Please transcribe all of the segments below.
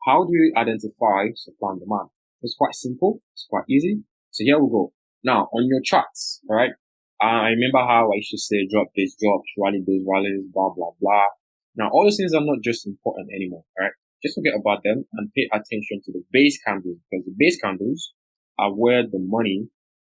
how do you identify supply and demand? It's quite simple. It's quite easy. So here we go. Now, on your charts, all right? I remember how I used to say drop this, drops, rally this, rallies, blah, blah, blah. Now, all those things are not just important anymore, all right? Just forget about them and pay attention to the base candles, because the base candles are where the money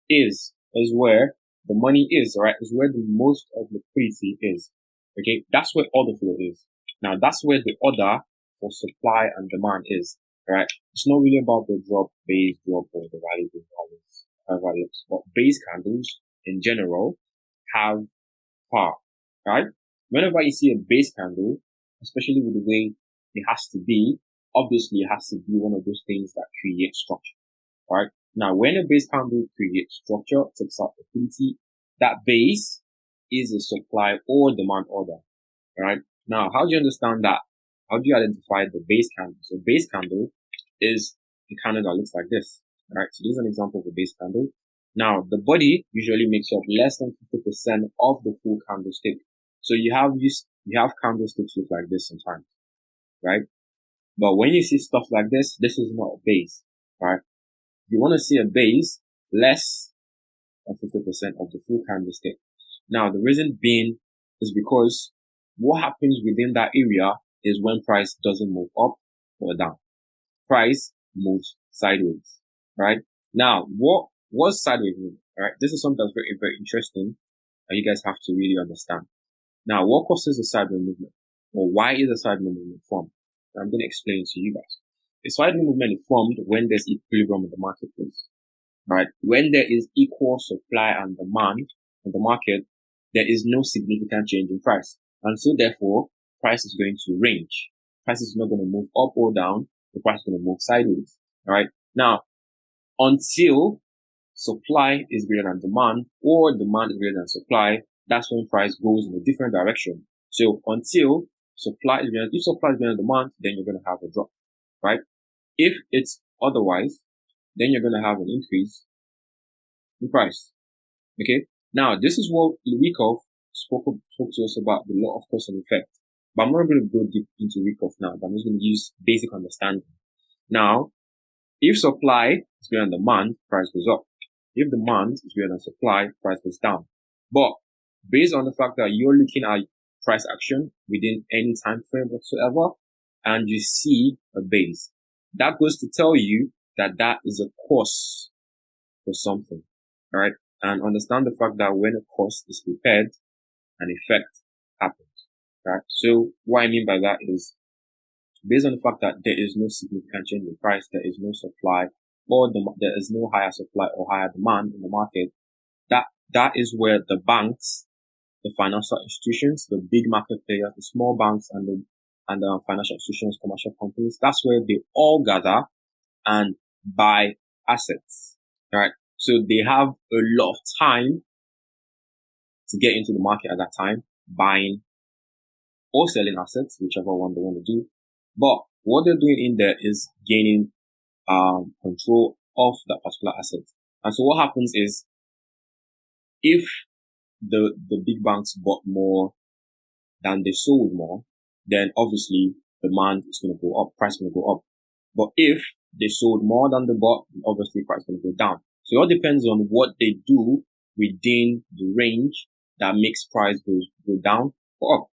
is where the money is, all right? Is where the most of liquidity is. Okay, that's where order flow is. Now, that's where the order for supply and demand is, right? It's not really about the base drop, or the rally, however it looks. But base candles in general have power, right? Whenever you see a base candle, especially with the way it has to be, obviously it has to be one of those things that create structure, right? Now, when a base candle creates structure, takes out liquidity, that base is a supply or demand order, right? Now, how do you understand that? How do you identify the base candle? So base candle is a candle that looks like this, right? So this is an example of a base candle. Now, the body usually makes up less than 50% of the full candlestick. So you have candlesticks look like this sometimes, right? But when you see stuff like this is not a base, right? You want to see a base less than 50% of the full candlestick. Now, the reason being is because what happens within that area is when price doesn't move up or down. Price moves sideways, right? Now, what's sideways movement, right? This is something that's very, very interesting that you guys have to really understand. Now, what causes a sideways movement? Or why is a sideways movement formed? I'm going to explain to you guys. A sideways movement is formed when there's equilibrium in the marketplace, right? When there is equal supply and demand in the market, there is no significant change in price. And so therefore, price is going to range. Price is not going to move up or down. The price is going to move sideways. All right. Now, until supply is greater than demand, or demand is greater than supply, that's when price goes in a different direction. So until supply is greater, if supply is greater than demand, then you're going to have a drop, right? If it's otherwise, then you're going to have an increase in price. Okay. Now, this is what Wyckoff spoke to us about, the law of cause and effect. But I'm not going to go deep into Wyckoff now, but I'm just going to use basic understanding. Now, if supply is greater than demand, price goes up. If demand is greater than supply, price goes down. But based on the fact that you're looking at price action within any time frame whatsoever, and you see a base, that goes to tell you that that is a cause for something, all right? And understand the fact that when a cause is prepared, an effect happens, right? So what I mean by that is, based on the fact that there is no significant change in price, there is no supply, or there is no higher supply or higher demand in the market, that is where the banks, the financial institutions, the big market players, the small banks, and the financial institutions, commercial companies, that's where they all gather and buy assets, right? So they have a lot of time to get into the market at that time, buying or selling assets, whichever one they want to do. But what they're doing in there is gaining control of that particular asset. And so what happens is, if the big banks bought more than they sold more, then obviously demand is going to go up, price is going to go up. But if they sold more than they bought, then obviously price is going to go down. So it all depends on what they do within the range that makes price go down or up,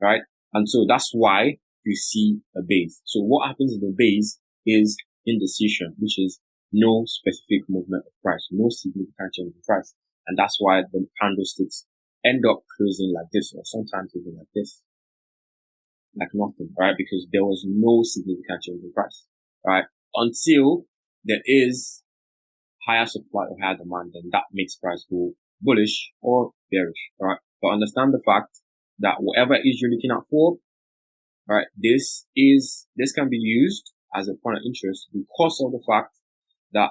right? And so that's why you see a base. So what happens in the base is indecision, which is no specific movement of price, no significant change in price. And that's why the candlesticks end up closing like this, or sometimes even like this, like nothing, right? Because there was no significant change in price, right? Until there is higher supply or higher demand, then that makes price go bullish or bearish, right? But understand the fact that whatever it is you're looking at for, right, this can be used as a point of interest because of the fact that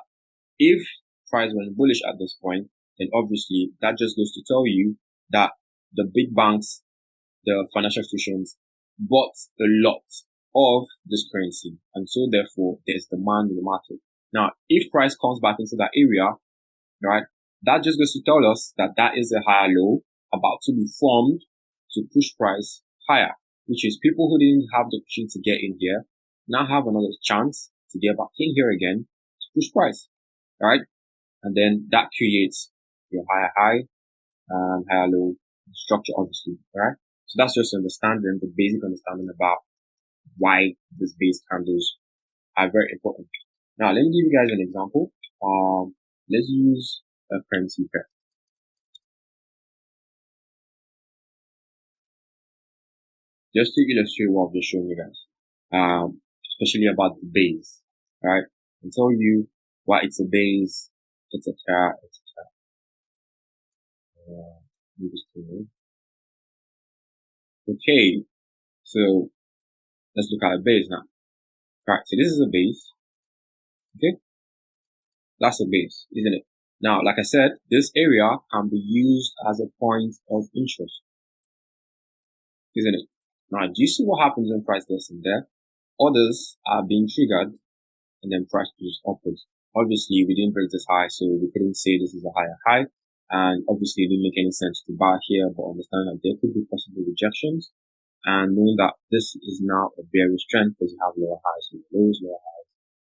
if price went bullish at this point, then obviously that just goes to tell you that the big banks, the financial institutions, bought a lot of this currency, and so therefore there's demand in the market. Now, if price comes back into that area, right, that just goes to tell us that that is a higher low about to be formed to push price higher, which is people who didn't have the opportunity to get in here now have another chance to get back in here again to push price, right? And then that creates your higher high and higher low structure, obviously, right? So that's just understanding the basic understanding about why these base candles are very important. Now, let me give you guys an example. Let's use a currency pair. Just to illustrate what I've just shown you guys, especially about the base, right? And tell you why it's a base, etc., etc. Okay, so let's look at a base now. Right, so this is a base. Okay, that's a base, isn't it? Now, like I said, this area can be used as a point of interest, isn't it? Now, do you see what happens when price gets in there? Orders are being triggered and then price pushes upwards. Obviously, we didn't break this high, so we couldn't say this is a higher high. And obviously, it didn't make any sense to buy here, but understand that there could be possible rejections. And knowing that this is now a bearish trend because you have lower highs, lower highs,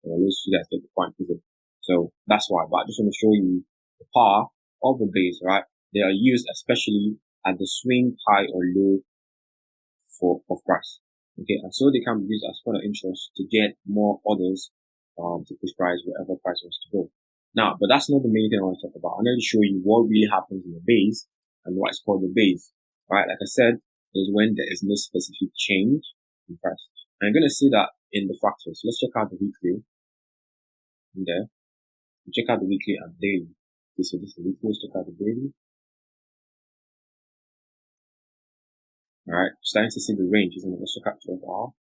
lower lows, you guys get the point, is it? So that's why. But I just want to show you the power of the base, right? They are used especially at the swing high or low of price. Okay, and so they can be used as point of interest to get more orders to push price wherever price wants to go. Now, but that's not the main thing I want to talk about. I'm going to show you what really happens in the base and why it's called the base. Right, like I said, is when there is no specific change in price. And I'm going to see that in the fractals. So let's check out the weekly in there. Check out the weekly and daily. Okay, so this is the weekly. Let's check out the daily. All right, starting to see the range, isn't it? Let's check out 12 hour.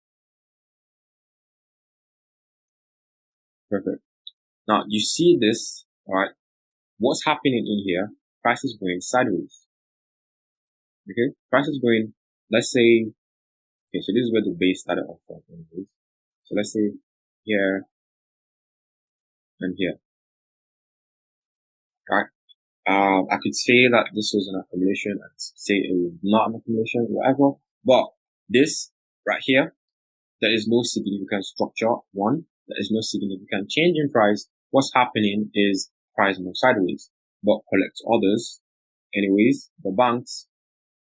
Perfect. Now you see this, all right? What's happening in here? Price is going sideways. Okay, price is going. Let's say, okay, so this is where the base started off from. So let's say here and here. All right. I could say that this was an accumulation. I could say it was not an accumulation, whatever. But this right here, there is no significant structure. One, there is no significant change in price. What's happening is price moves sideways, but collects orders. Anyways, the banks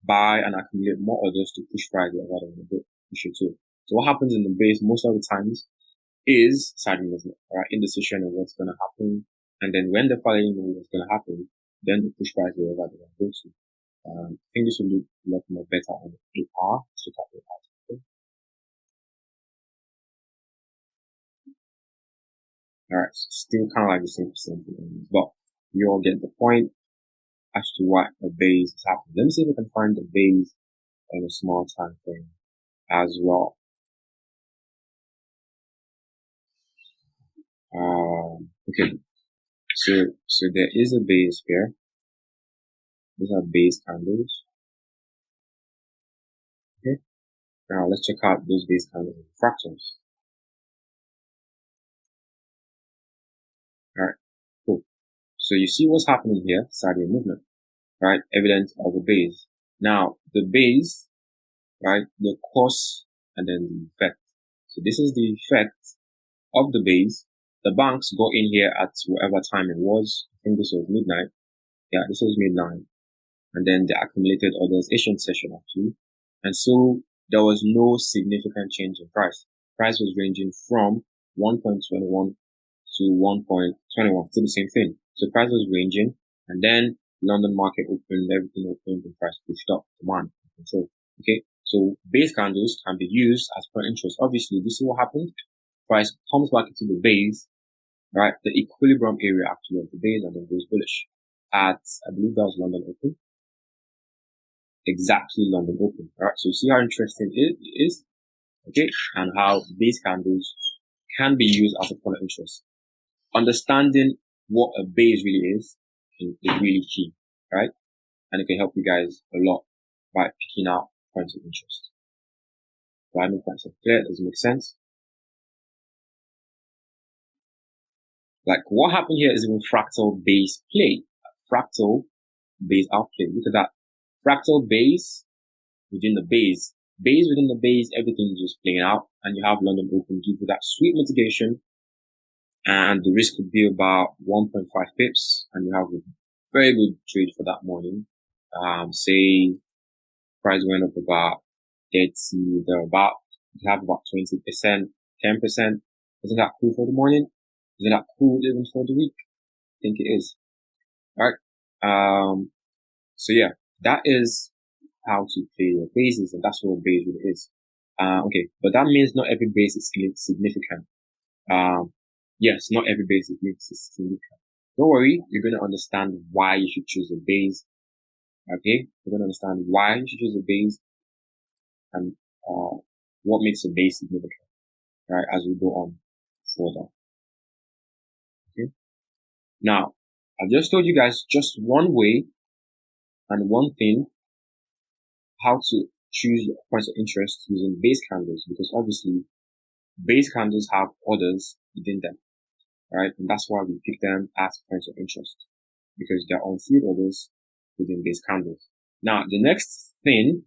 buy and accumulate more orders to push price wherever they want to push it to. So what happens in the base most of the times is side movement, right? Indecision of what's going to happen. And then when the following know what's going to happen, then the push price wherever they want to go to. I think this will look a lot more better on the 8R. Let's look at the 8R. Alright, still kind of like the same percentage, but you all get the point as to what a base is happening. Let me see if I can find the base on a small time frame as well. Okay, so there is a base here. These are base candles. Okay, now let's check out those base candles in fractals. Alright, cool. So you see what's happening here, sideways movement, right? Evidence of a base. Now the base, right? The cause and then the effect. So this is the effect of the base. The banks got in here at whatever time it was. I think this was midnight. Yeah, this was midnight. And then they accumulated orders Asian session actually. And so there was no significant change in price. Price was ranging from 1.21 to 1.21, still the same thing. So price was ranging, and then London market opened, everything opened, and price pushed up, demand control. Okay, so base candles can be used as per interest. Obviously, this is what happened. Price comes back into the base, right? The equilibrium area actually of the base, and then goes bullish at, I believe that was London open. Exactly London open, right? So you see how interesting it is, okay? And how base candles can be used as a point of interest. Understanding what a base really is really key, right? And it can help you guys a lot by picking out points of interest. Do I make myself clear? Does it make sense? Like what happened here is even fractal base play. Fractal base outplay. Look at that. Fractal base within the base base within the base, everything is just playing out, and you have London Open give you that sweet mitigation, and the risk would be about 1.5 pips, and you have a very good trade for that morning. Say price went up about 30, thereabout, you have about 20%, 10%. Isn't that cool for the morning? Isn't that cool even for the week? I think it is. All right. So yeah, that is how to play your bases, and that's what a base really is. Okay, but that means not every base is significant. Yes, not every base is significant. Don't worry, you're going to understand why you should choose a base. Okay, you're going to understand why you should choose a base and what makes a base significant, right, as we go on further. Okay, now I've just told you guys just one way and one thing how to choose your points of interest using base candles, because obviously base candles have orders within them, right? And that's why we pick them as points of interest, because they're on field orders within base candles. Now, the next thing